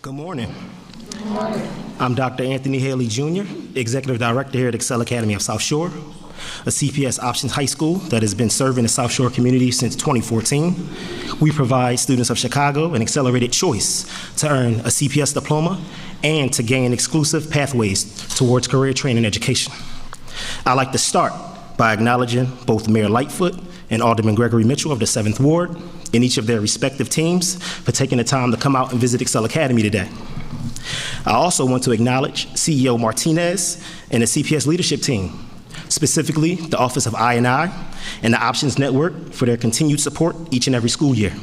Good morning. Good morning. I'm Dr. Anthony Haley Jr., Executive Director here at Excel Academy of South Shore, a CPS options high school that has been serving the South Shore community since 2014. We provide students of Chicago an accelerated choice to earn a CPS diploma and to gain exclusive pathways towards career training education. I'd like to start by acknowledging both Mayor Lightfoot and Alderman Gregory Mitchell of the 7th Ward and each of their respective teams for taking the time to come out and visit Excel Academy today. I also want to acknowledge CEO Martinez and the CPS leadership team, specifically the Office of I&I and the Options Network for their continued support each and every school year.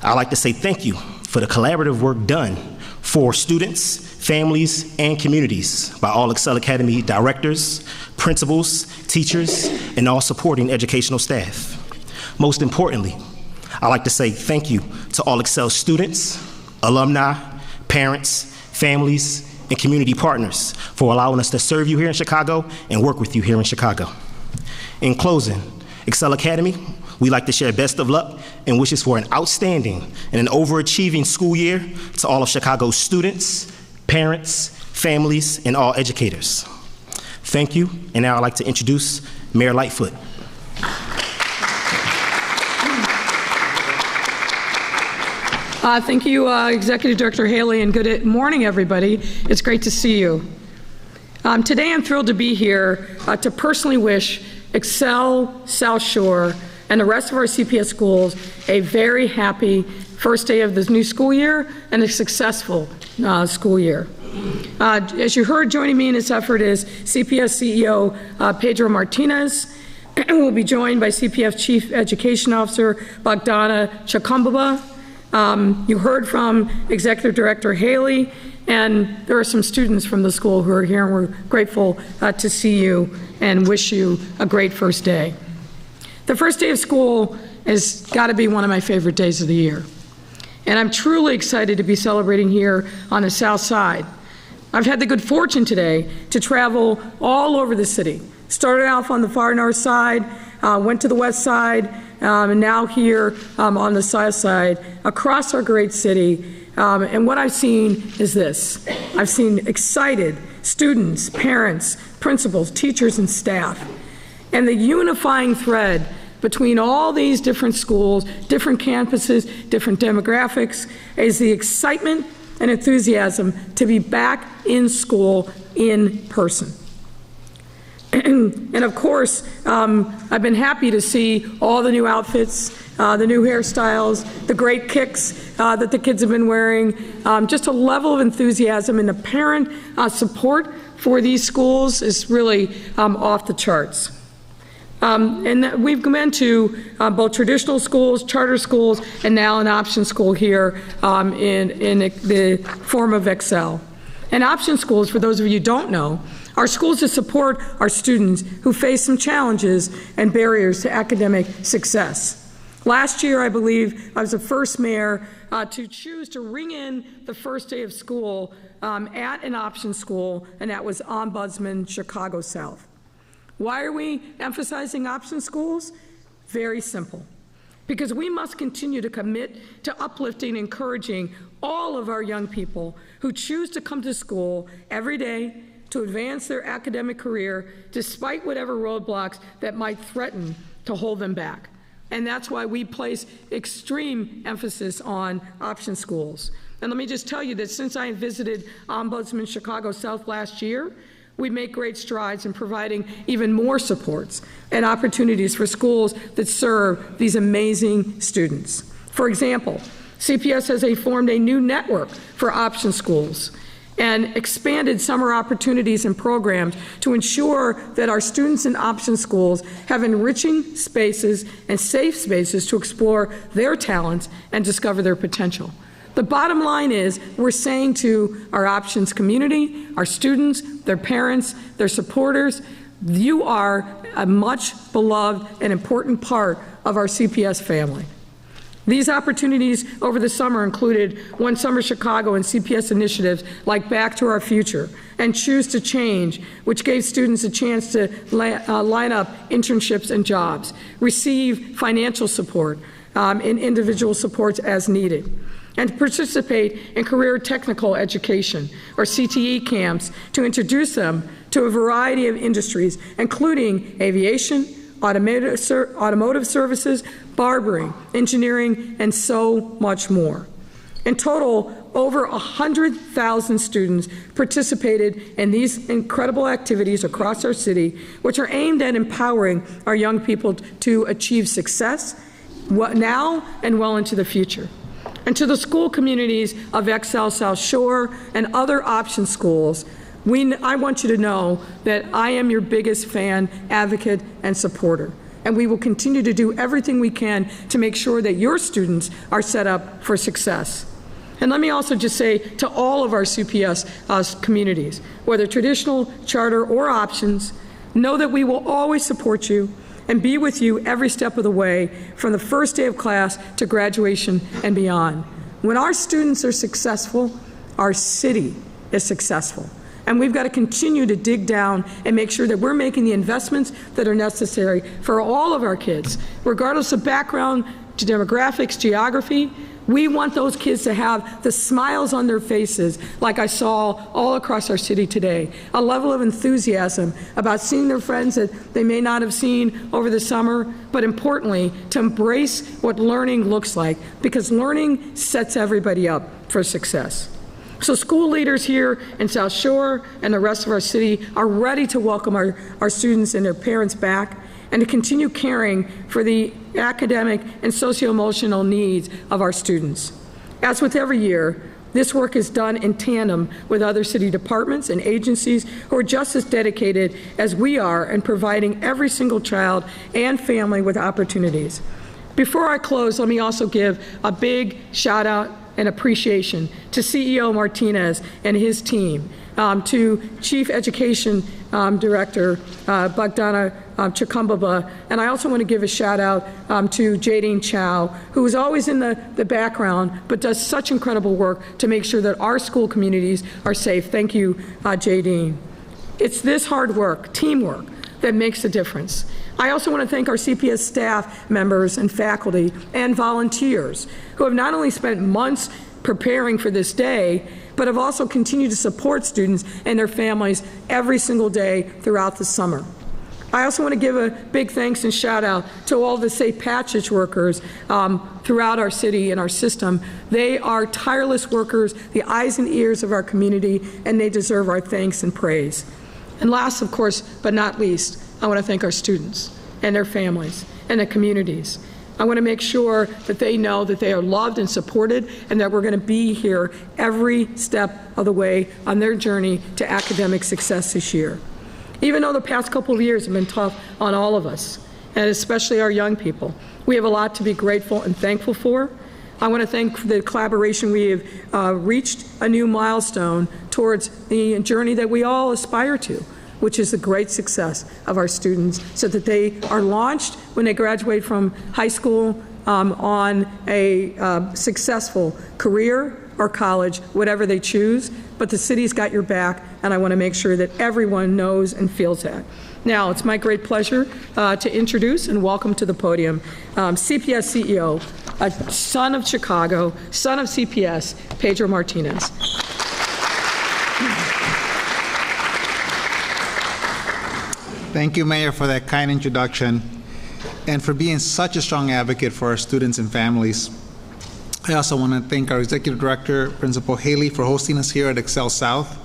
I'd like to say thank you for the collaborative work done for students, families, and communities by all Excel Academy directors, principals, teachers, and all supporting educational staff. Most importantly, I'd like to say thank you to all Excel students, alumni, parents, families, and community partners for allowing us to serve you here in Chicago and work with you here in Chicago. In closing, Excel Academy, we'd like to share best of luck and wishes for an outstanding and an overachieving school year to all of Chicago's students, parents, families, and all educators. Thank you, and now I'd like to introduce Mayor Lightfoot. Thank you, Executive Director Haley, and good morning, everybody. It's great to see you. Today I'm thrilled to be here to personally wish Excel, South Shore, and the rest of our CPS schools a very happy first day of this new school year and a successful school year. As you heard, joining me in this effort is CPS CEO Pedro Martinez, and we'll be joined by CPS Chief Education Officer Bogdana Chakumbaba. You heard from Executive Director Haley, and there are some students from the school who are here, and we're grateful to see you and wish you a great first day. The first day of school has got to be one of my favorite days of the year, and I'm truly excited to be celebrating here on the South Side. I've had the good fortune today to travel all over the city. Started off on the far north side, went to the west side, and now here on the south side, across our great city. And what I've seen is this. I've seen excited students, parents, principals, teachers, and staff. And the unifying thread between all these different schools, different campuses, different demographics, is the excitement and enthusiasm to be back in school in person. And of course, I've been happy to see all the new outfits, the new hairstyles, the great kicks that the kids have been wearing, just a level of enthusiasm, and the parent support for these schools is really off the charts. And we've been to both traditional schools, charter schools, and now an option school here in the form of Excel. And option schools, for those of you who don't know, are schools that support our students who face some challenges and barriers to academic success. Last year, I believe, I was the first mayor to choose to ring in the first day of school at an option school, and that was Ombudsman Chicago South. Why are we emphasizing option schools? Very simple. Because we must continue to commit to uplifting and encouraging all of our young people who choose to come to school every day to advance their academic career despite whatever roadblocks that might threaten to hold them back. And that's why we place extreme emphasis on option schools. And let me just tell you that since I visited Ombudsman Chicago South last year, we make great strides in providing even more supports and opportunities for schools that serve these amazing students. For example, CPS has formed a new network for option schools and expanded summer opportunities and programs to ensure that our students in option schools have enriching spaces and safe spaces to explore their talents and discover their potential. The bottom line is we're saying to our options community, our students, their parents, their supporters, you are a much beloved and important part of our CPS family. These opportunities over the summer included One Summer Chicago and CPS initiatives like Back to Our Future and Choose to Change, which gave students a chance to line up internships and jobs, receive financial support and individual supports as needed. and to participate in career technical education, or CTE camps, to introduce them to a variety of industries, including aviation, automotive services, barbering, engineering, and so much more. In total, over 100,000 students participated in these incredible activities across our city, which are aimed at empowering our young people to achieve success now and well into the future. And to the school communities of Excel South Shore and other option schools, I want you to know that I am your biggest fan, advocate, and supporter. And we will continue to do everything we can to make sure that your students are set up for success. And let me also just say to all of our CPS communities, whether traditional, charter, or options, know that we will always support you and be with you every step of the way, from the first day of class to graduation and beyond. When our students are successful, our city is successful. And we've got to continue to dig down and make sure that we're making the investments that are necessary for all of our kids, regardless of background, demographics, geography. We want those kids to have the smiles on their faces like I saw all across our city today, a level of enthusiasm about seeing their friends that they may not have seen over the summer, but importantly, to embrace what learning looks like, because learning sets everybody up for success. So school leaders here in South Shore and the rest of our city are ready to welcome our students and their parents back, and to continue caring for the academic and socio-emotional needs of our students. As with every year, this work is done in tandem with other city departments and agencies who are just as dedicated as we are in providing every single child and family with opportunities. Before I close, let me also give a big shout out and appreciation to CEO Martinez and his team, to Chief Education Director Bogdana Chakumbaba, and I also want to give a shout out to Jadine Chow, who is always in the background but does such incredible work to make sure that our school communities are safe. Thank you, Jadine. It's this hard work, teamwork, that makes a difference. I also want to thank our CPS staff members and faculty and volunteers who have not only spent months preparing for this day, but have also continued to support students and their families every single day throughout the summer. I also want to give a big thanks and shout out to all the safe passage workers throughout our city and our system. They are tireless workers, the eyes and ears of our community, and they deserve our thanks and praise. And last, of course, but not least, I want to thank our students and their families and the communities. I want to make sure that they know that they are loved and supported, and that we're going to be here every step of the way on their journey to academic success this year. Even though the past couple of years have been tough on all of us, and especially our young people, we have a lot to be grateful and thankful for. I want to thank the collaboration. We have reached a new milestone towards the journey that we all aspire to, which is the great success of our students, so that they are launched when they graduate from high school on a successful career or college, whatever they choose. But the city's got your back, and I want to make sure that everyone knows and feels that. Now, it's my great pleasure to introduce and welcome to the podium CPS CEO, a son of Chicago, son of CPS, Pedro Martinez. Thank you, Mayor, for that kind introduction and for being such a strong advocate for our students and families. I also want to thank our Executive Director, Principal Haley, for hosting us here at Excel South.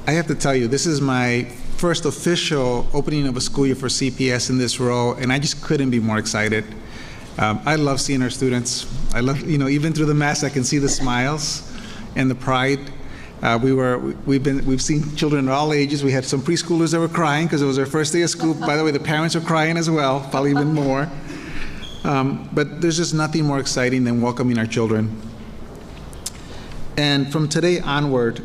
I have to tell you, this is my first official opening of a school year for CPS in this role, and I just couldn't be more excited. I love seeing our students. I love, even through the mask, I can see the smiles and the pride. We've seen children of all ages. We had some preschoolers that were crying because it was their first day of school. By the way, the parents are crying as well, probably even more. But there's just nothing more exciting than welcoming our children. And from today onward,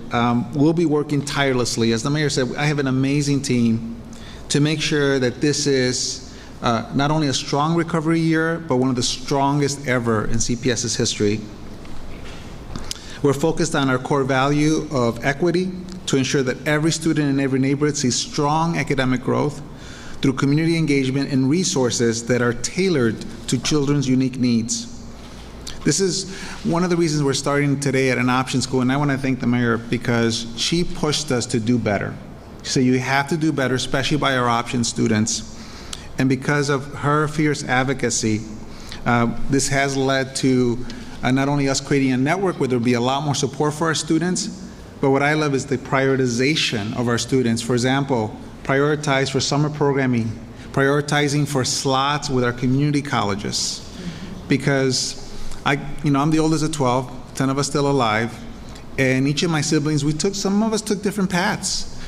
we'll be working tirelessly. As the mayor said, I have an amazing team to make sure that this is not only a strong recovery year, but one of the strongest ever in CPS's history. We're focused on our core value of equity to ensure that every student in every neighborhood sees strong academic growth through community engagement and resources that are tailored to children's unique needs. This is one of the reasons we're starting today at an option school, and I want to thank the mayor because she pushed us to do better. So you have to do better, especially by our option students. And because of her fierce advocacy, this has led to not only us creating a network where there'll be a lot more support for our students, but what I love is the prioritization of our students. For example, prioritize for summer programming, prioritizing for slots with our community colleges. Because I'm the oldest of 12, 10 of us still alive, and each of my siblings, some of us took different paths.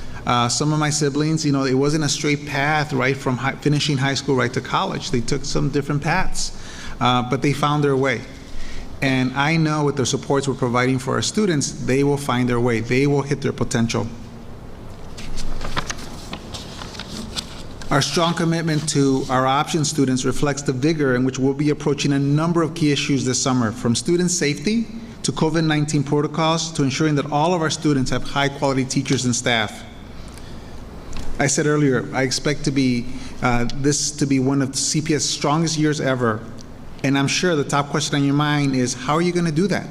Some of my siblings, it wasn't a straight path right from finishing high school right to college. They took some different paths, but they found their way. And I know with the supports we're providing for our students, they will find their way. They will hit their potential. Our strong commitment to our option students reflects the vigor in which we'll be approaching a number of key issues this summer, from student safety to COVID-19 protocols to ensuring that all of our students have high-quality teachers and staff. I said earlier, I expect this to be one of CPS' strongest years ever, and I'm sure the top question on your mind is, how are you going to do that?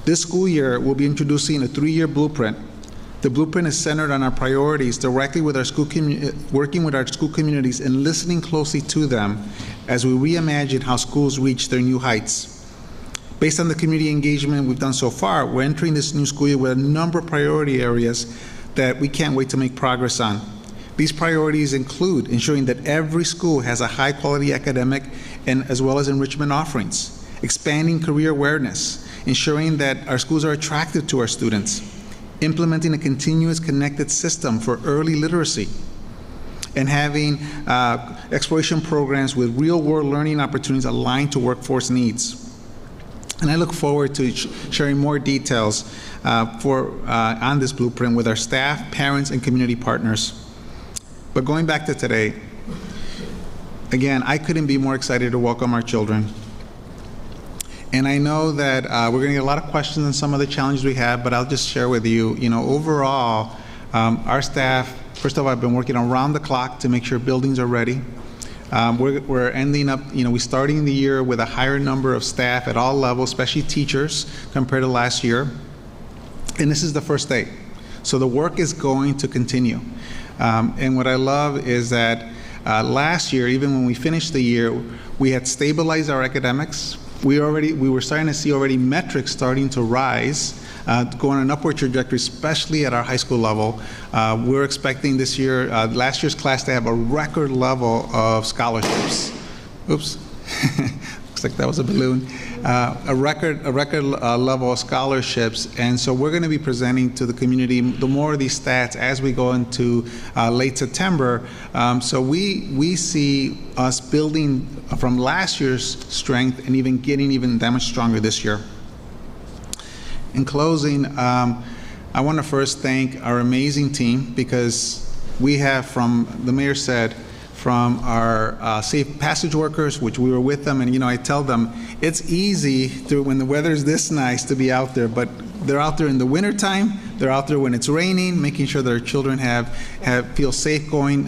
This school year, we'll be introducing a 3-year blueprint. The blueprint is centered on our priorities, directly with our working with our school communities and listening closely to them as we reimagine how schools reach their new heights. Based on the community engagement we've done so far, we're entering this new school year with a number of priority areas that we can't wait to make progress on. These priorities include ensuring that every school has a high-quality academic and as well as enrichment offerings, expanding career awareness, ensuring that our schools are attractive to our students, implementing a continuous connected system for early literacy, and having exploration programs with real-world learning opportunities aligned to workforce needs. And I look forward to sharing more details on this blueprint with our staff, parents, and community partners. But going back to today, again, I couldn't be more excited to welcome our children. And I know that we're going to get a lot of questions on some of the challenges we have, but I'll just share with you, overall, our staff, first of all, I've been working around the clock to make sure buildings are ready. We're ending up, we're starting the year with a higher number of staff at all levels, especially teachers, compared to last year. And this is the first day. So the work is going to continue. And what I love is that last year, even when we finished the year, we had stabilized our academics. We were starting to see already metrics starting to rise, going on an upward trajectory, especially at our high school level. We're expecting this year, last year's class to have a record level of scholarships. Oops, looks like that was a balloon. A record level of scholarships, and so we're going to be presenting to the community the more of these stats as we go into late September. So we see us building from last year's strength and even getting even that much stronger this year. In closing, I want to first thank our amazing team, because we have, from the mayor said, from our safe passage workers, which we were with them, and I tell them it's easy when the weather is this nice to be out there, but they're out there in the wintertime, they're out there when it's raining, making sure that our children feel safe going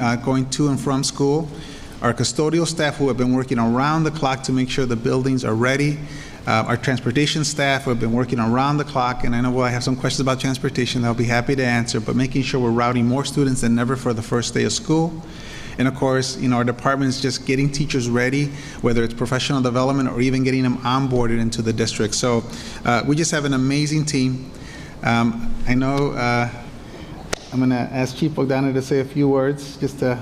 to and from school. Our custodial staff, who have been working around the clock to make sure the buildings are ready. Our transportation staff, who have been working around the clock, and I know I have some questions about transportation that I'll be happy to answer, but making sure we're routing more students than ever for the first day of school. And of course, our department is just getting teachers ready, whether it's professional development or even getting them onboarded into the district. So we just have an amazing team. I know I'm going to ask Chief Bogdana to say a few words just to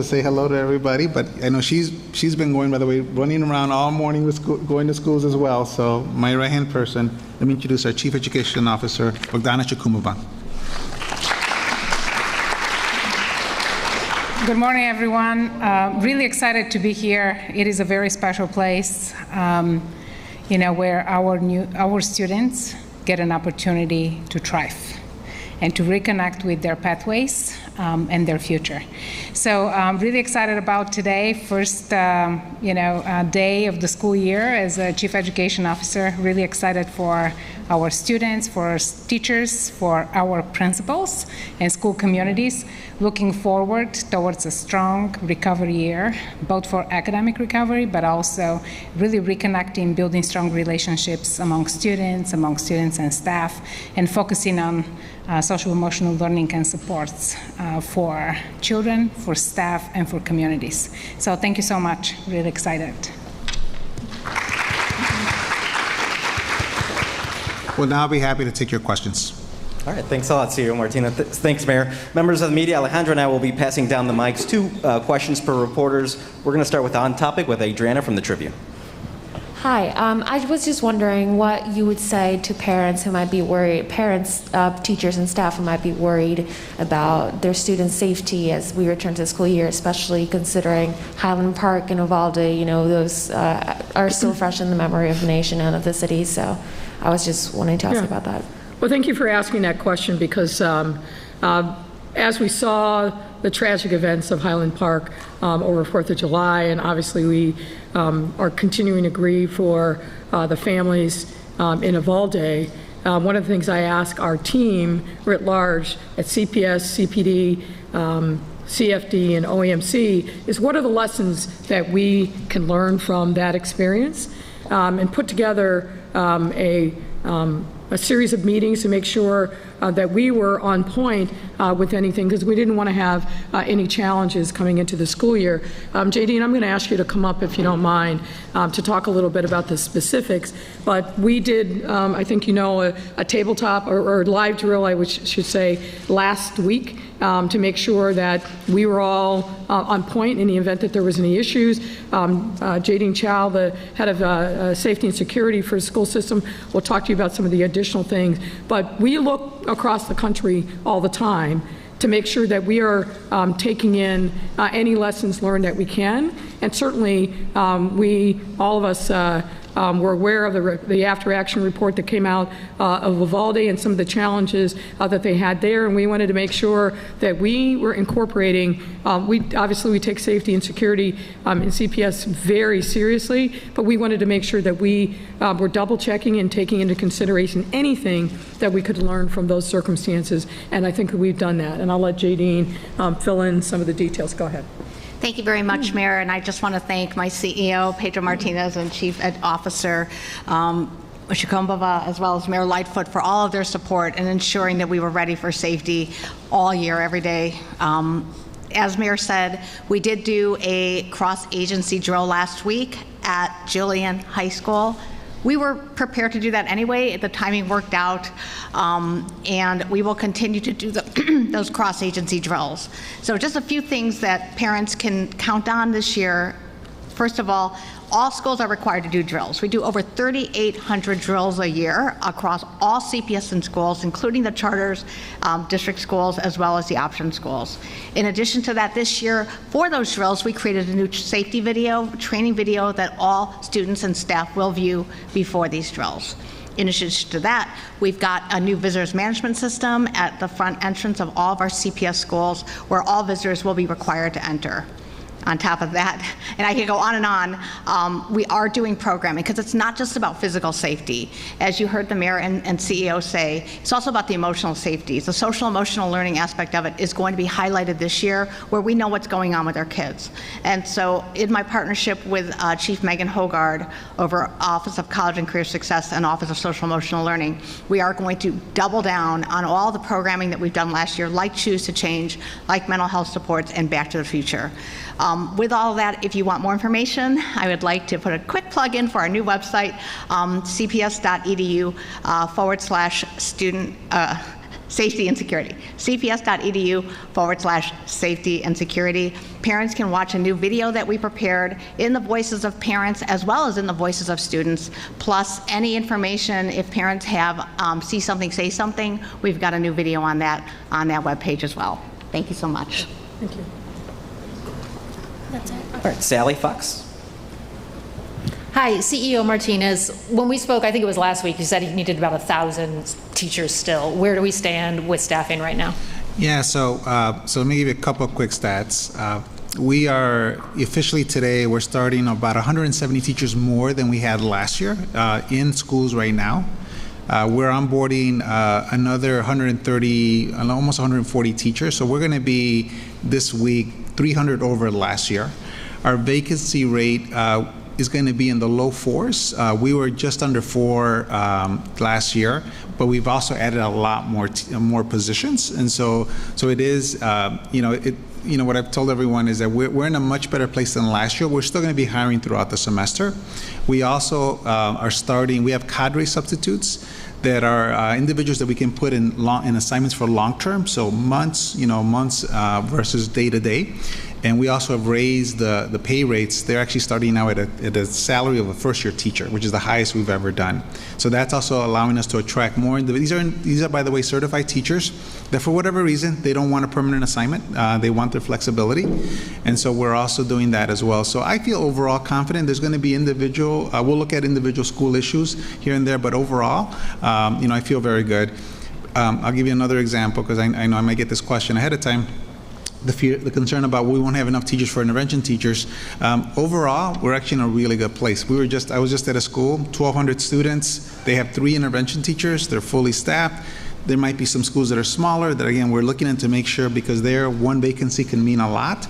say hello to everybody, but I know she's been going, by the way, running around all morning with going to schools as well. So my right-hand person, let me introduce our Chief Education Officer, Bogdana Chukumovan. Good morning, everyone. Really excited to be here. It is a very special place, where our students get an opportunity to thrive and to reconnect with their pathways and their future. So I'm really excited about today, first day of the school year as a Chief Education Officer. Really excited for our students, for our teachers, for our principals and school communities. Looking forward towards a strong recovery year, both for academic recovery, but also really reconnecting, building strong relationships among students and staff, and focusing on social emotional learning and supports for children, for staff, and for communities. So thank you so much. Really excited. We'll now be happy to take your questions. All right, thanks a lot, CEO Martinez. Thanks, Mayor. Members of the media, Alejandro and I will be passing down the mics. 2 questions per reporters. We're going to start with On Topic with Adriana from the Tribune. Hi, I was just wondering what you would say to parents who might be worried, teachers and staff who might be worried about their students' safety as we return to the school year, especially considering Highland Park and Uvalde, those are still fresh in the memory of the nation and of the city. So I was just wanting to ask about that. Well, thank you for asking that question, because as we saw the tragic events of Highland Park over 4th of July, and obviously we are continuing to grieve for the families in Uvalde, one of the things I ask our team writ large at CPS, CPD, CFD, and OEMC is, what are the lessons that we can learn from that experience, and put together a series of meetings to make sure that we were on point with anything, because we didn't want to have any challenges coming into the school year. JD, I'm going to ask you to come up, if you don't mind, to talk a little bit about the specifics. But we did, I think a tabletop or live drill, I should say, last week to make sure that we were all on point in the event that there was any issues. Jadine Chow, the head of safety and security for the school system, will talk to you about some of the additional things. But we look across the country all the time to make sure that we are taking in any lessons learned that we can. And certainly, all of us were aware of the after-action report that came out of Uvalde and some of the challenges that they had there, and we wanted to make sure that we were incorporating, we take safety and security in CPS very seriously, but we wanted to make sure that we were double-checking and taking into consideration anything that we could learn from those circumstances, and I think that we've done that. And I'll let Jadine fill in some of the details. Go ahead. Thank you very much, Mayor, and I just want to thank my CEO, Pedro Martinez, and Chief Ed Officer Shikombava, as well as Mayor Lightfoot, for all of their support in ensuring that we were ready for safety all year, every day. As Mayor said, we did do a cross-agency drill last week at Julian High School. We were prepared to do that anyway. The timing worked out, and we will continue to do those cross-agency drills. So just a few things that parents can count on this year. First of all schools are required to do drills. We do over 3,800 drills a year across all CPS and schools, including the charters, district schools, as well as the option schools. In addition to that, this year, for those drills, we created a new safety video, training video that all students and staff will view before these drills. In addition to that, we've got a new visitors management system at the front entrance of all of our CPS schools, where all visitors will be required to enter. On top of that, and I could go on and on, we are doing programming, because it's not just about physical safety. As you heard the mayor and CEO say, it's also about the emotional safety. The social emotional learning aspect of it is going to be highlighted this year, where we know what's going on with our kids. And so in my partnership with Chief Megan Hogard over Office of College and Career Success and Office of Social Emotional Learning, we are going to double down on all the programming that we've done last year, like Choose to Change, like mental health supports, and Back to the Future. With all of that, if you want more information, I would like to put a quick plug in for our new website, cps.edu /student safety and security. cps.edu /safety and security. Parents can watch a new video that we prepared in the voices of parents as well as in the voices of students. Plus, any information, if parents have see something, say something, we've got a new video on that webpage as well. Thank you so much. Thank you. That's it. All right, Sally Fox. Hi, CEO Martinez. When we spoke, I think it was last week, you said you needed about 1,000 teachers still. Where do we stand with staffing right now? Yeah, so let me give you a couple of quick stats. We are officially today, we're starting about 170 teachers more than we had last year in schools right now. We're onboarding another 130, almost 140 teachers. So we're going to be this week 300 over last year. Our vacancy rate is going to be in the low 4s. We were just under 4 last year, but we've also added a lot more positions, and so it is, what I've told everyone is that we're in a much better place than last year. We're still going to be hiring throughout the semester. We also are starting. We have cadre substitutes that are individuals that we can put in assignments for long term, so months versus day to day. And we also have raised the pay rates. They're actually starting now at a salary of a first-year teacher, which is the highest we've ever done. So that's also allowing us to attract more. These are, by the way, certified teachers that for whatever reason, they don't want a permanent assignment. They want their flexibility. And so we're also doing that as well. So I feel overall confident. There's going to be we'll look at individual school issues here and there, but overall, I feel very good. I'll give you another example because I know I might get this question ahead of time. The concern about we won't have enough teachers for intervention teachers. Overall, we're actually in a really good place. I was just at a school, 1,200 students. They have 3 intervention teachers. They're fully staffed. There might be some schools that are smaller that, again, we're looking at to make sure, because there, one vacancy can mean a lot.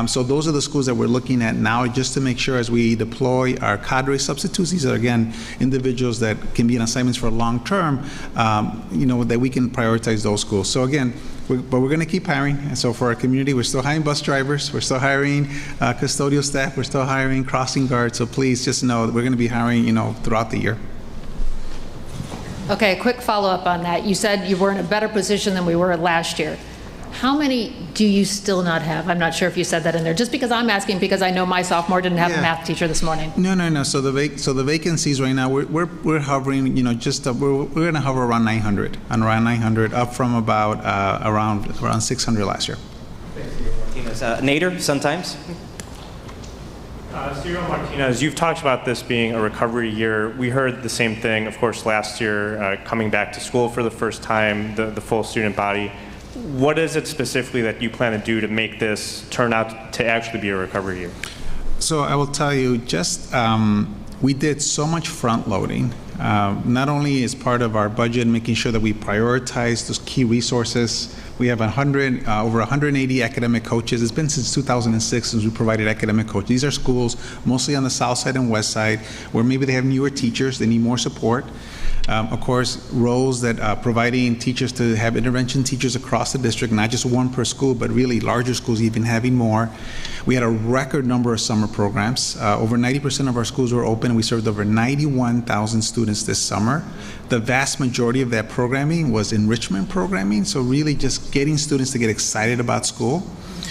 So those are the schools that we're looking at now, just to make sure as we deploy our cadre substitutes, these are, again, individuals that can be in assignments for long term, that we can prioritize those schools. So again, but we're going to keep hiring. And so for our community, we're still hiring bus drivers, we're still hiring custodial staff, we're still hiring crossing guards. So please just know that we're going to be hiring, throughout the year. Okay, a quick follow-up on that. You said you were in a better position than we were last year. How many do you still not have? I'm not sure if you said that in there. Just because I'm asking, because I know my sophomore didn't have a math teacher this morning. No. So the vacancies right now, we're hovering, we're going to hover around 900, up from about around 600 last year. Nader, Sun-Times. CEO Martinez, you've talked about this being a recovery year. We heard the same thing, of course, last year, coming back to school for the first time, the full student body. What is it specifically that you plan to do to make this turn out to actually be a recovery year? So I will tell you, we did so much front loading, not only as part of our budget, making sure that we prioritize those key resources. We have over 180 academic coaches. It's been since 2006 since we provided academic coaches. These are schools mostly on the south side and west side where maybe they have newer teachers, they need more support. Of course, roles that providing teachers to have intervention teachers across the district, not just one per school, but really larger schools even having more. We had a record number of summer programs. Over 90% of our schools were open. We served over 91,000 students this summer. The vast majority of that programming was enrichment programming, so really just getting students to get excited about school.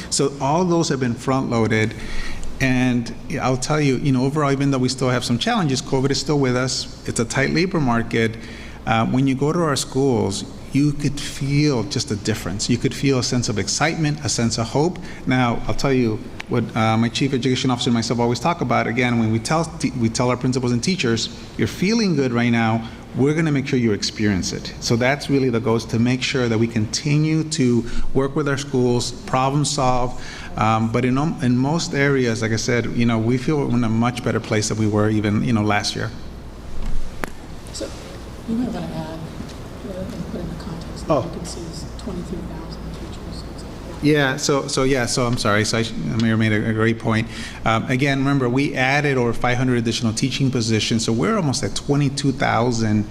So all those have been front-loaded. And I'll tell you, overall, even though we still have some challenges, COVID is still with us. It's a tight labor market. When you go to our schools, you could feel just a difference. You could feel a sense of excitement, a sense of hope. Now, I'll tell you what my chief education officer and myself always talk about. Again, when we tell our principals and teachers, you're feeling good right now, we're going to make sure you experience it. So that's really the goal, is to make sure that we continue to work with our schools, problem solve. But in most areas, like I said, we feel we're in a much better place than we were even, last year. So you might want to add, and put in the context that vacancies, 23,000 teachers. Yeah, so I'm sorry. So Mayor made a great point. Again, remember, we added over 500 additional teaching positions, so we're almost at 22,000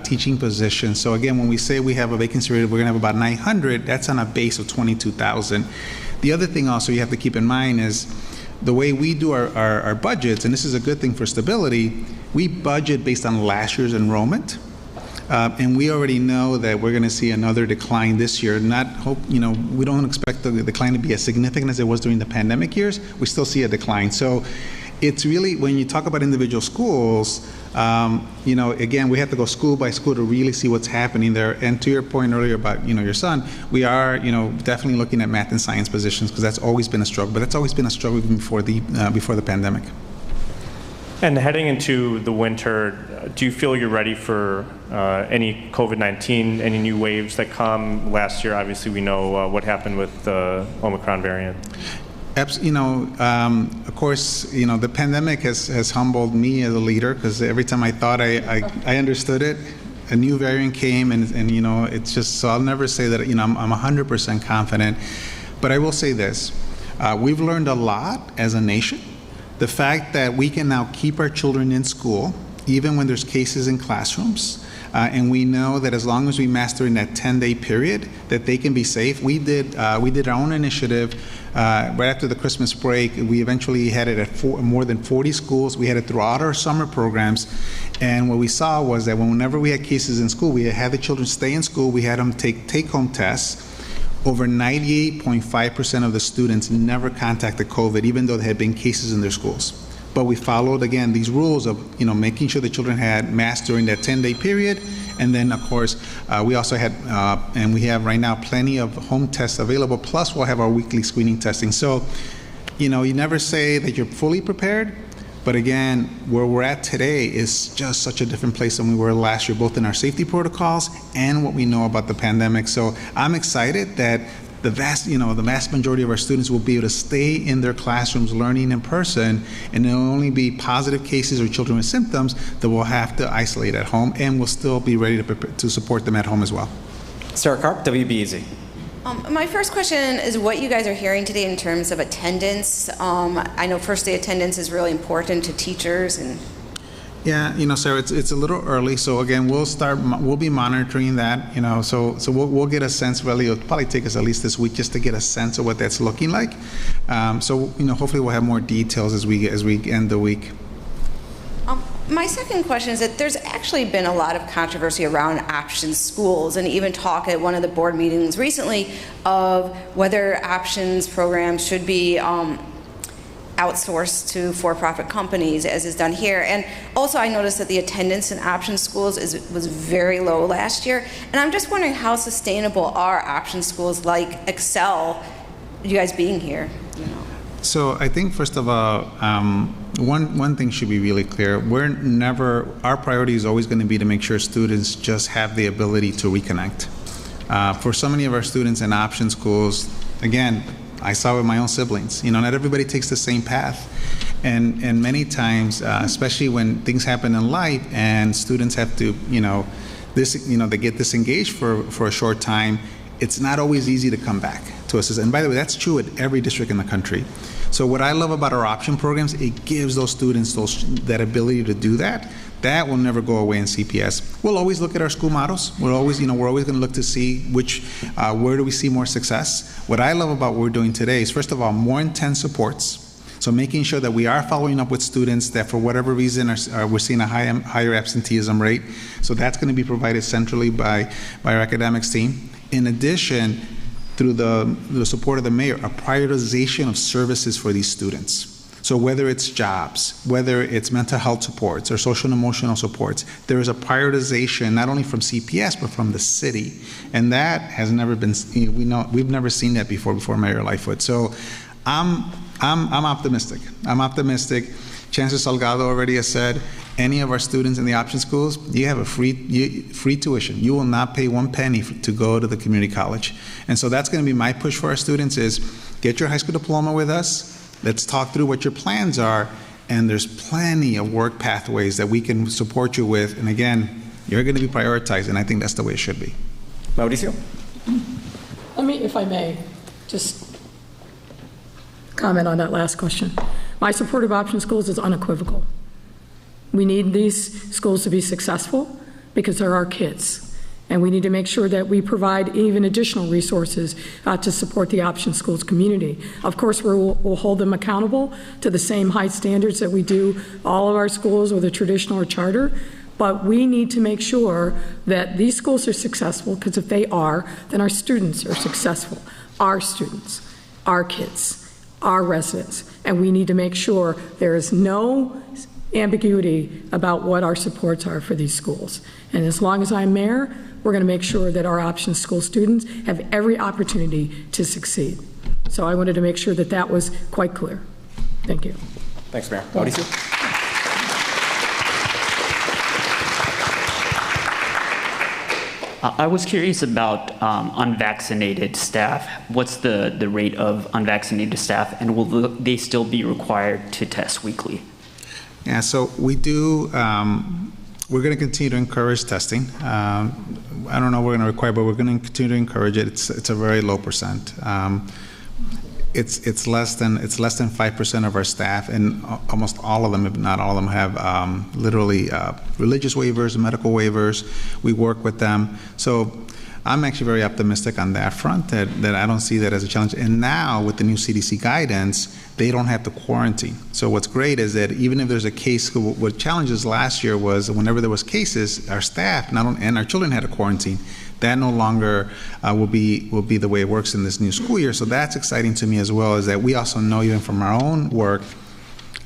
teaching positions. So again, when we say we have a vacancy rate, we're going to have about 900, that's on a base of 22,000. The other thing also you have to keep in mind is the way we do our budgets, and this is a good thing for stability, we budget based on last year's enrollment. And we already know that we're going to see another decline this year. We don't expect the decline to be as significant as it was during the pandemic years. We still see a decline. So it's really, when you talk about individual schools, again, we have to go school by school to really see what's happening there. And to your point earlier about, your son, we are, definitely looking at math and science positions, because that's always been a struggle. But that's always been a struggle even before the pandemic. And heading into the winter, do you feel you're ready for any COVID-19, any new waves that come? Last year, obviously, we know what happened with the Omicron variant. Of course, the pandemic has humbled me as a leader, because every time I thought I understood it, a new variant came, and you know, it's just, so I'll never say that, you know, I'm 100% confident. But I will say this, we've learned a lot as a nation. The fact that we can now keep our children in school, even when there's cases in classrooms, and we know that as long as we master in that 10-day period, that they can be safe. We did our own initiative right after the Christmas break. We eventually had it at more than 40 schools. We had it throughout our summer programs. And what we saw was that whenever we had cases in school, we had the children stay in school. We had them take take-home tests. Over 98.5% of the students never contacted COVID, even though there had been cases in their schools. But we followed, again, these rules of, you know, making sure the children had masks during that 10-day period. And then, of course, we also had, and we have right now, plenty of home tests available, plus we'll have our weekly screening testing. So, you know, you never say that you're fully prepared, but again, where we're at today is just such a different place than we were last year, both in our safety protocols and what we know about the pandemic. So I'm excited that the vast majority of our students will be able to stay in their classrooms learning in person, and there'll only be positive cases or children with symptoms that we'll have to isolate at home, and we'll still be ready to support them at home as well. Sarah Karp, WBEZ. My first question is what you guys are hearing today in terms of attendance. I know first day attendance is really important to teachers and Yeah, you know, Sarah, it's a little early. So again, we'll be monitoring that. You know, so we'll get a sense. Really, it'll probably take us at least this week just to get a sense of what that's looking like. So you know, hopefully we'll have more details as we end the week. My second question is that there's actually been a lot of controversy around option schools, and even talk at one of the board meetings recently of whether options programs should be outsourced to for-profit companies, as is done here. And also I noticed that the attendance in option schools was very low last year. And I'm just wondering how sustainable are option schools like Excel, you guys being here? You know? So I think first of all, one thing should be really clear. Our priority is always going to be to make sure students just have the ability to reconnect. For so many of our students in option schools, again, I saw with my own siblings, you know, not everybody takes the same path. And many times, especially when things happen in life and students have to, they get disengaged for a short time, it's not always easy to come back to us. And by the way, that's true at every district in the country. So what I love about our option programs, it gives those students that ability to do that. That will never go away in CPS. We'll always look at our school models. We're always going to look to see where do we see more success. What I love about what we're doing today is, first of all, more intense supports. So making sure that we are following up with students that for whatever reason we're seeing a higher absenteeism rate. So that's going to be provided centrally by our academics team. In addition, through the support of the mayor, a prioritization of services for these students. So whether it's jobs, whether it's mental health supports or social and emotional supports, there is a prioritization not only from CPS but from the city, and that has never been. We've never seen that before Mayor Lightfoot. So I'm optimistic. I'm optimistic. Chancellor Salgado already has said, any of our students in the option schools, you have a free tuition. You will not pay one penny to go to the community college, and so that's going to be my push for our students: is get your high school diploma with us. Let's talk through what your plans are, and there's plenty of work pathways that we can support you with. And again, you're going to be prioritized, and I think that's the way it should be. Mauricio? Let me, if I may, just comment on that last question. My support of option schools is unequivocal. We need these schools to be successful because they're our kids. And we need to make sure that we provide even additional resources to support the option schools community. Of course, we'll hold them accountable to the same high standards that we do all of our schools, whether traditional or charter. But we need to make sure that these schools are successful, because if they are, then our students are successful. Our students, our kids, our residents. And we need to make sure there is no ambiguity about what our supports are for these schools. And as long as I'm mayor, we're going to make sure that our option school students have every opportunity to succeed. So I wanted to make sure that that was quite clear. Thank you. Thanks, Mayor. Mauricio? I was curious about unvaccinated staff. What's the rate of unvaccinated staff, and will they still be required to test weekly? Yeah, so we do We're going to continue to encourage testing. I don't know if we're going to require, but we're going to continue to encourage it. It's a very low percent. It's less than 5% of our staff, and almost all of them, if not all of them, have literally religious waivers, medical waivers. We work with them. So I'm actually very optimistic on that front, that I don't see that as a challenge. And now with the new CDC guidance, they don't have to quarantine. So what's great is that even if there's a case, what challenges last year was whenever there was cases, our staff and our children had to quarantine. That no longer will be the way it works in this new school year. So that's exciting to me as well, is that we also know even from our own work,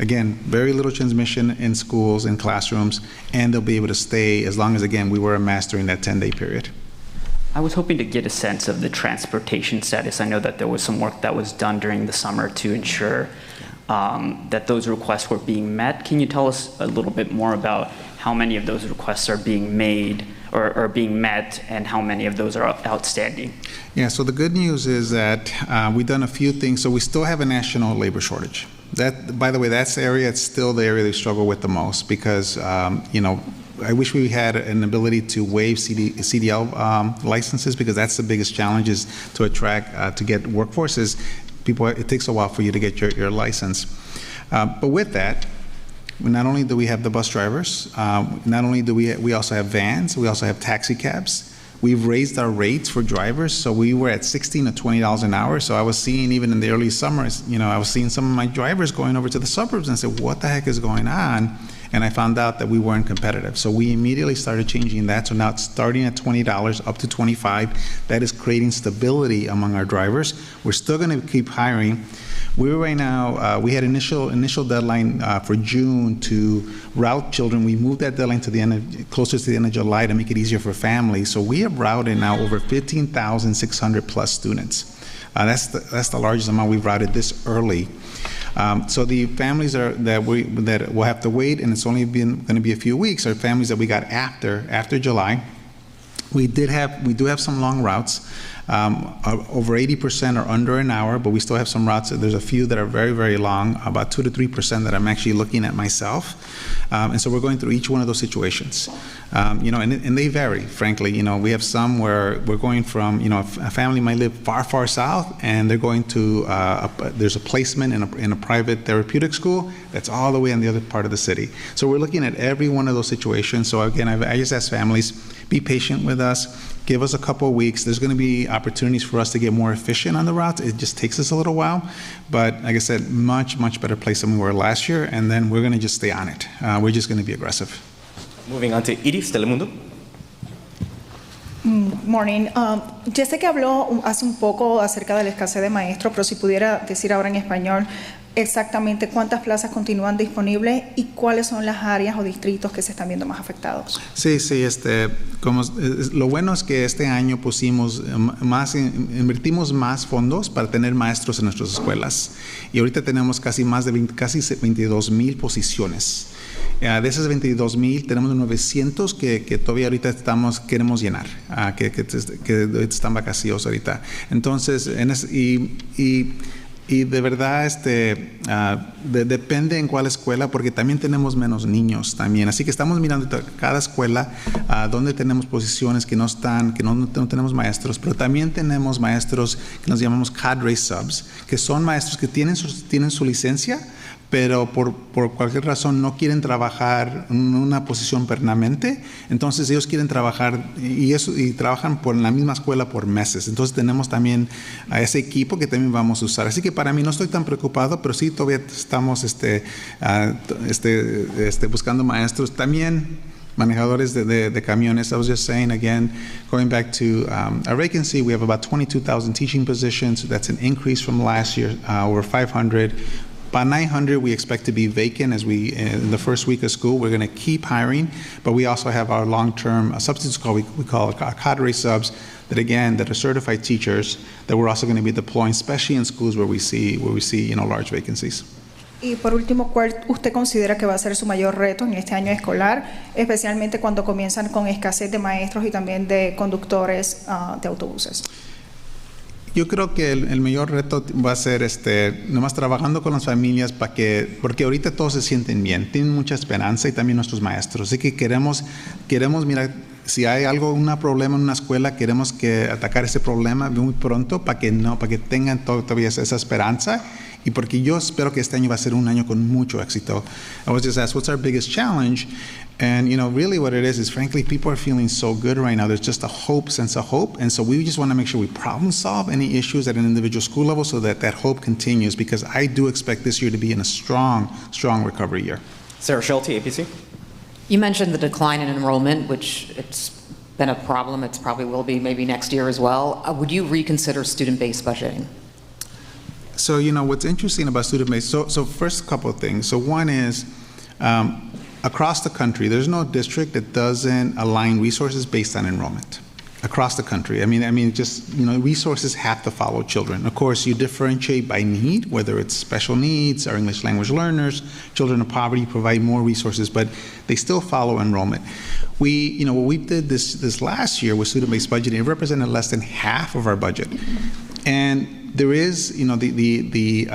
again, very little transmission in schools, in classrooms, and they'll be able to stay as long as, again, we wear a mask during that 10-day period. I was hoping to get a sense of the transportation status. I know that there was some work that was done during the summer to ensure that those requests were being met. Can you tell us a little bit more about how many of those requests are being made or being met, and how many of those are outstanding? Yeah, so the good news is that we've done a few things. So we still have a national labor shortage. That, by the way, that's the area, it's still the area they struggle with the most, because, I wish we had an ability to waive CDL licenses, because that's the biggest challenge, is to attract, to get workforces. People, it takes a while for you to get your license. But with that, not only do we have the bus drivers, not only do we also have vans, we also have taxi cabs. We've raised our rates for drivers, so we were at $16 to $20 an hour. So I was seeing, even in the early summers, I was seeing some of my drivers going over to the suburbs, and I said, what the heck is going on? And I found out that we weren't competitive. So we immediately started changing that. So now it's starting at $20 up to $25. That is creating stability among our drivers. We're still going to keep hiring. We're right now, we had initial deadline for June to route children. We moved that deadline to the end, closer to the end of July, to make it easier for families. So we have routed now over 15,600 plus students. That's the largest amount we've routed this early. So the families that will have to wait, and it's only going to be a few weeks, are families that we got after July. We do have some long routes. Over 80% are under an hour, but we still have some routes. There's a few that are very, very long, about 2 to 3% that I'm actually looking at myself. And so we're going through each one of those situations. And they vary, frankly. We have some where we're going from, a family might live far, far south, and they're going to, there's a placement in a private therapeutic school that's all the way in the other part of the city. So we're looking at every one of those situations. So again, I just ask families, be patient with us. Give us a couple of weeks. There's going to be opportunities for us to get more efficient on the routes. It just takes us a little while. But like I said, much, much better place than we were last year. And then we're going to just stay on it. We're just going to be aggressive. Moving on to Iris, Telemundo. Morning. Ya sé que habló hace un poco acerca de la escasez de maestros, pero si pudiera decir ahora en español exactamente cuántas plazas continúan disponibles y cuáles son las áreas o distritos que se están viendo más afectados. Sí, lo bueno es que este año invertimos más fondos para tener maestros en nuestras escuelas, y ahorita tenemos casi 22,000 posiciones. De esas 22,000 tenemos 900 que todavía ahorita queremos llenar, que están vacíos ahorita. Entonces, y de verdad, depende en cuál escuela, porque también tenemos menos niños también. Así que estamos mirando cada escuela donde tenemos posiciones que no tenemos maestros, pero también tenemos maestros que nos llamamos cadre subs, que son maestros que tienen su licencia, pero por cualquier razón no quieren trabajar en una posición permanente. Entonces ellos quieren trabajar y trabajan en la misma escuela por meses. Entonces tenemos también a ese equipo que también vamos a usar. Así que para mí no estoy tan preocupado, pero sí todavía estamos buscando maestros. También manejadores de camiones. I was just saying, again, going back to our vacancy, we have about 22,000 teaching positions. That's an increase from last year, over 500. About 900 we expect to be vacant in the first week of school. We're going to keep hiring, but we also have our long-term substitutes we call our cadre subs that are certified teachers that we're also going to be deploying, especially in schools where we see large vacancies. Y por último, ¿cuál usted considera que va a ser su mayor reto en este año escolar, especialmente cuando comienzan con escasez de maestros y también de conductores de autobuses? Yo creo que el mayor reto va a ser nomás trabajando con las familias porque ahorita todos se sienten bien, tienen mucha esperanza y también nuestros maestros. Así que queremos mirar, si hay un problema en una escuela, queremos que atacar ese problema muy pronto para que tengan todavía esa esperanza. Y porque yo espero que este año va a ser un año con mucho éxito. I was just asked, what's our biggest challenge? And, really what it is frankly, people are feeling so good right now. There's just a sense of hope. And so we just want to make sure we problem solve any issues at an individual school level so that hope continues, because I do expect this year to be in a strong, strong recovery year. Sarah Schulte, APC. You mentioned the decline in enrollment, which it's been a problem. It probably will be maybe next year as well. Would you reconsider student-based budgeting? So, what's interesting about student-based, so first couple of things. So one is, across the country, there's no district that doesn't align resources based on enrollment. Across the country. I mean, just, resources have to follow children. Of course, you differentiate by need, whether it's special needs or English language learners, children of poverty, provide more resources, but they still follow enrollment. What we did this last year with student-based budgeting, it represented less than half of our budget. And there is, the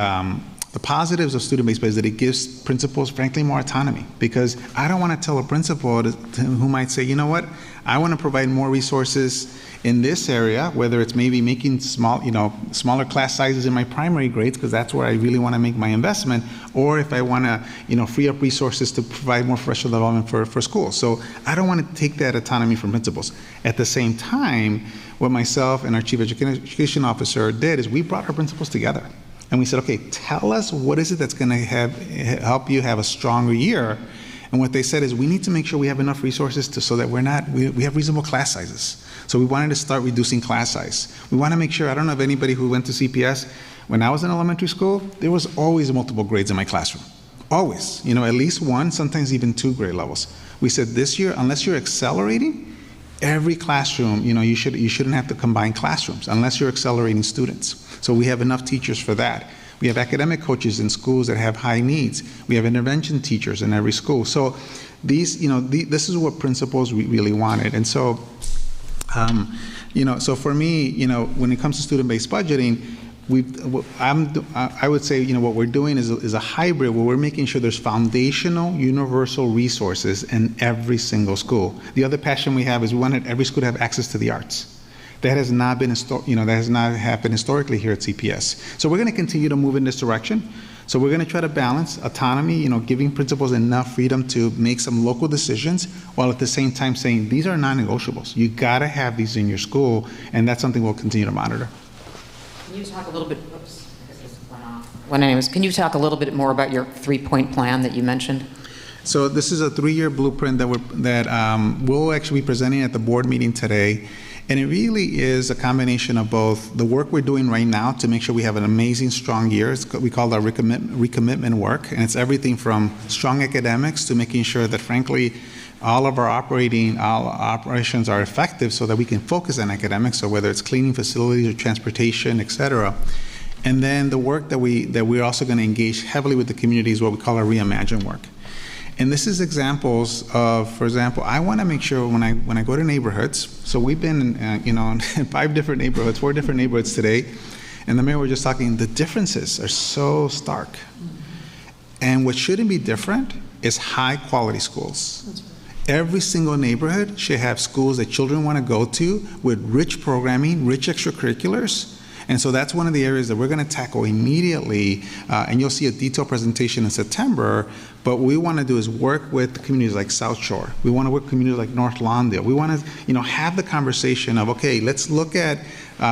positives of student-based budgeting is that it gives principals, frankly, more autonomy. Because I don't want to tell a principal who might say, you know what, I want to provide more resources in this area, whether it's maybe making smaller class sizes in my primary grades, because that's where I really want to make my investment, or if I want to, free up resources to provide more professional development for schools. So I don't want to take that autonomy from principals. At the same time, what myself and our chief education officer did is we brought our principals together. And we said, okay, tell us what is it that's going to help you have a stronger year. And what they said is we need to make sure we have enough resources so that we have reasonable class sizes. So we wanted to start reducing class size. We want to make sure, I don't know if anybody who went to CPS, when I was in elementary school, there was always multiple grades in my classroom. Always, at least one, sometimes even 2 grade levels. We said this year, unless you're accelerating, every classroom, you shouldn't have to combine classrooms unless you're accelerating students. So we have enough teachers for that. We have academic coaches in schools that have high needs. We have intervention teachers in every school. So this is what principals really wanted. And so, so for me, when it comes to student-based budgeting, I would say, what we're doing is a hybrid where we're making sure there's foundational, universal resources in every single school. The other passion we have is we wanted every school to have access to the arts. That has not been, happened historically here at CPS. So we're going to continue to move in this direction. So we're going to try to balance autonomy, giving principals enough freedom to make some local decisions, while at the same time saying these are non-negotiables. You got to have these in your school, and that's something we'll continue to monitor. Can you talk a little bit? Can you talk a little bit more about your 3-point plan that you mentioned? So this is a 3-year blueprint that we'll actually be presenting at the board meeting today. And it really is a combination of both the work we're doing right now to make sure we have an amazing, strong year. We call that recommitment work. And it's everything from strong academics to making sure that, frankly, all of our operations are effective so that we can focus on academics, so whether it's cleaning facilities or transportation, et cetera. And then the work that we're also going to engage heavily with the community is what we call our reimagine work. And this is examples of, for example, I want to make sure when I go to neighborhoods, so we've been in 4 different neighborhoods today, and the mayor was just talking, the differences are so stark. And what shouldn't be different is high quality schools. Every single neighborhood should have schools that children want to go to with rich programming, rich extracurriculars. And so that's one of the areas that we're going to tackle immediately, and you'll see a detailed presentation in September. But what we want to do is work with communities like South Shore. We want to work with communities like North Lawndale. We want to, have the conversation of, okay, let's look at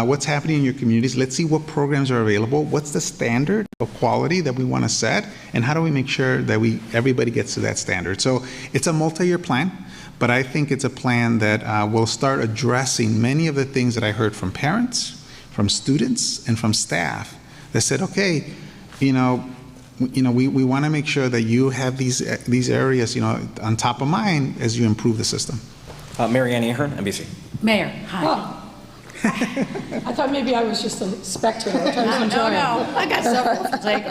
what's happening in your communities. Let's see what programs are available. What's the standard of quality that we want to set, and how do we make sure that everybody gets to that standard? So it's a multi-year plan, but I think it's a plan that will start addressing many of the things that I heard from parents, from students, and from staff that said, okay, we want to make sure that you have these areas, on top of mind as you improve the system. Marianne Ahern, NBC. Mayor, hi. I thought maybe I was just a spectator. Which I was enjoying. No, I got several to take.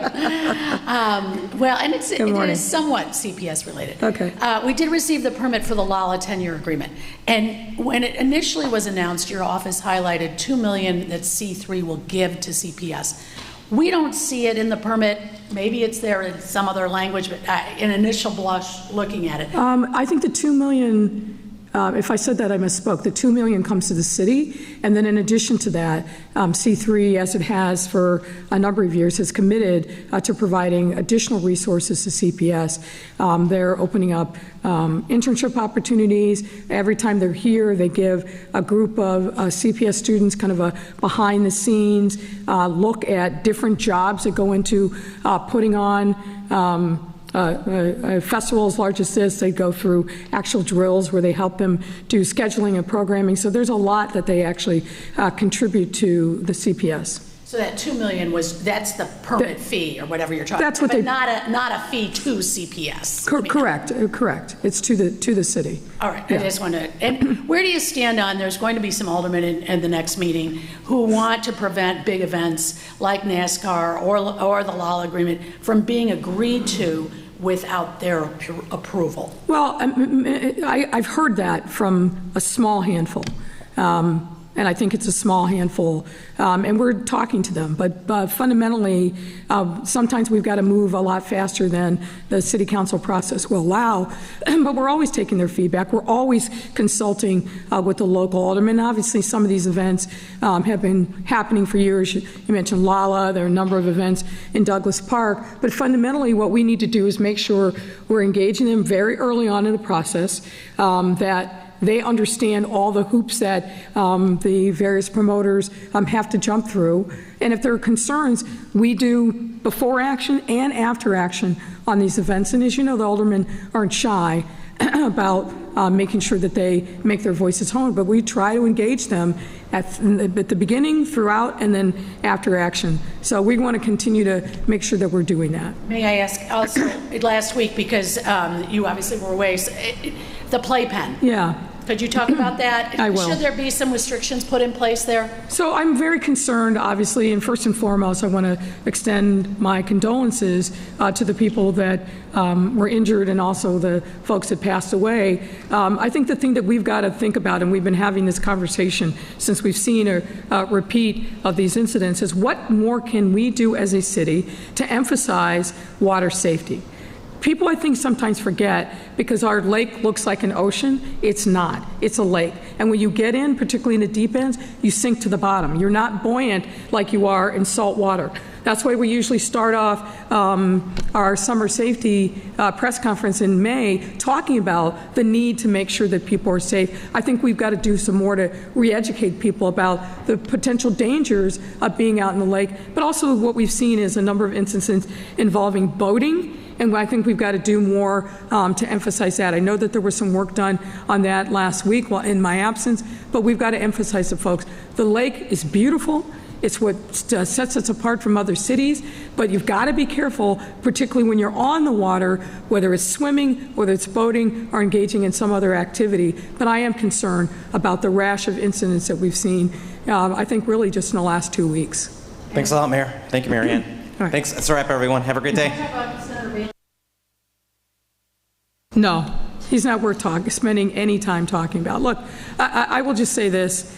Well, and it is somewhat CPS related. Okay. We did receive the permit for the Lala 10-year agreement. And when it initially was announced, your office highlighted $2 million that C3 will give to CPS. We don't see it in the permit. Maybe it's there in some other language, but an initial blush looking at it. I think the $2 million, if I said that, I misspoke. The $2 million comes to the city, and then in addition to that, C3, as it has for a number of years, has committed to providing additional resources to CPS. They're opening up internship opportunities. Every time they're here, they give a group of CPS students kind of a behind-the-scenes look at different jobs that go into putting on a festival as large as this. They go through actual drills where they help them do scheduling and programming. So there's a lot that they actually contribute to the CPS. So that $2 million that's the permit fee or whatever you're talking that's about, what but not a fee to CPS. Correct. It's to the city. All right, Yeah. I just want to, and where do you stand on, there's going to be some aldermen in the next meeting who want to prevent big events like NASCAR or the Lala agreement from being agreed to without their approval? Well, I've heard that from a small handful. And I think it's a small handful, and we're talking to them. But fundamentally, sometimes we've got to move a lot faster than the city council process will allow. But we're always taking their feedback. We're always consulting with the local aldermen. Obviously, some of these events have been happening for years. You mentioned Lala. There are a number of events in Douglas Park. But fundamentally, what we need to do is make sure we're engaging them very early on in the process, that they understand all the hoops that the various promoters have to jump through. And if there are concerns, we do before action and after action on these events. And as you know, the aldermen aren't shy about making sure that they make their voices heard. But we try to engage them at the beginning, throughout, and then after action. So we want to continue to make sure that we're doing that. May I ask also, last week, because you obviously were away, the playpen. Yeah. Could you talk about that? I will. Should there be some restrictions put in place there? So I'm very concerned, obviously, and first and foremost, I want to extend my condolences to the people that were injured and also the folks that passed away. I think the thing that we've got to think about, and we've been having this conversation since we've seen a repeat of these incidents, is what more can we do as a city to emphasize water safety? People, I think, sometimes forget, because our lake looks like an ocean. It's not. It's a lake. And when you get in, particularly in the deep ends, you sink to the bottom. You're not buoyant like you are in salt water. That's why we usually start off our summer safety press conference in May talking about the need to make sure that people are safe. I think we've got to do some more to re-educate people about the potential dangers of being out in the lake. But also what we've seen is a number of instances involving boating. And I think we've got to do more to emphasize that. I know that there was some work done on that last week while in my absence, but we've got to emphasize to folks, the lake is beautiful. It's what sets us apart from other cities, but you've got to be careful, particularly when you're on the water, whether it's swimming, whether it's boating, or engaging in some other activity. But I am concerned about the rash of incidents that we've seen, I think really just in the last 2 weeks. Thanks a lot, Mayor. Thank you, Mary Ann. Right. Thanks. That's a wrap, everyone. Have a great day. No, he's not worth spending any time talking about. Look, I will just say this.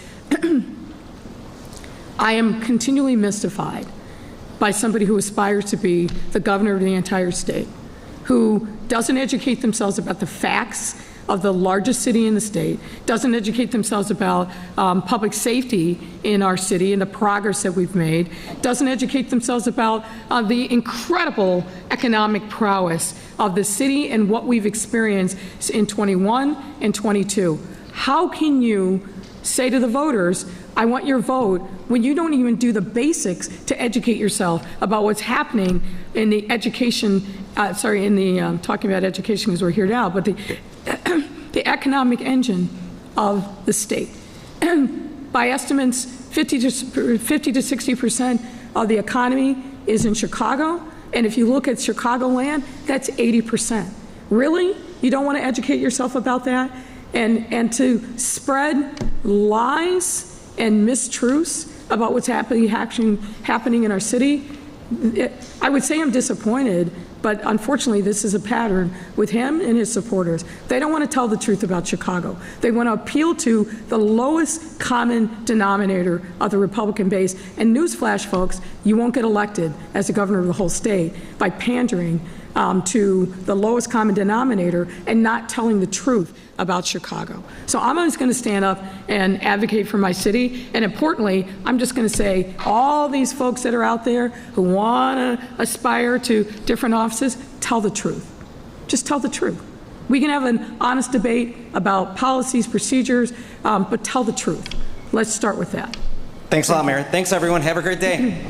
I am continually mystified by somebody who aspires to be the governor of the entire state, who doesn't educate themselves about the facts of the largest city in the state, doesn't educate themselves about public safety in our city and the progress that we've made, doesn't educate themselves about the incredible economic prowess of the city and what we've experienced in 21 and 22. How can you say to the voters, I want your vote, when you don't even do the basics to educate yourself about what's happening in the education, talking about education because we're here now, but the economic engine of the state. By estimates, 50 to 60% of the economy is in Chicago, and if you look at Chicagoland, that's 80%. Really? You don't want to educate yourself about that? And to spread lies and mistruths about what's happening in our city, I would say I'm disappointed, but unfortunately this is a pattern with him and his supporters. They don't want to tell the truth about Chicago. They want to appeal to the lowest common denominator of the Republican base. And newsflash, folks, you won't get elected as the governor of the whole state by pandering to the lowest common denominator and not telling the truth about Chicago. So I'm always going to stand up and advocate for my city, and importantly, I'm just going to say all these folks that are out there who want to aspire to different offices, tell the truth. Just tell the truth. We can have an honest debate about policies, procedures, but tell the truth. Let's start with that. Thanks a lot, Mayor. Thanks, everyone. Have a great day.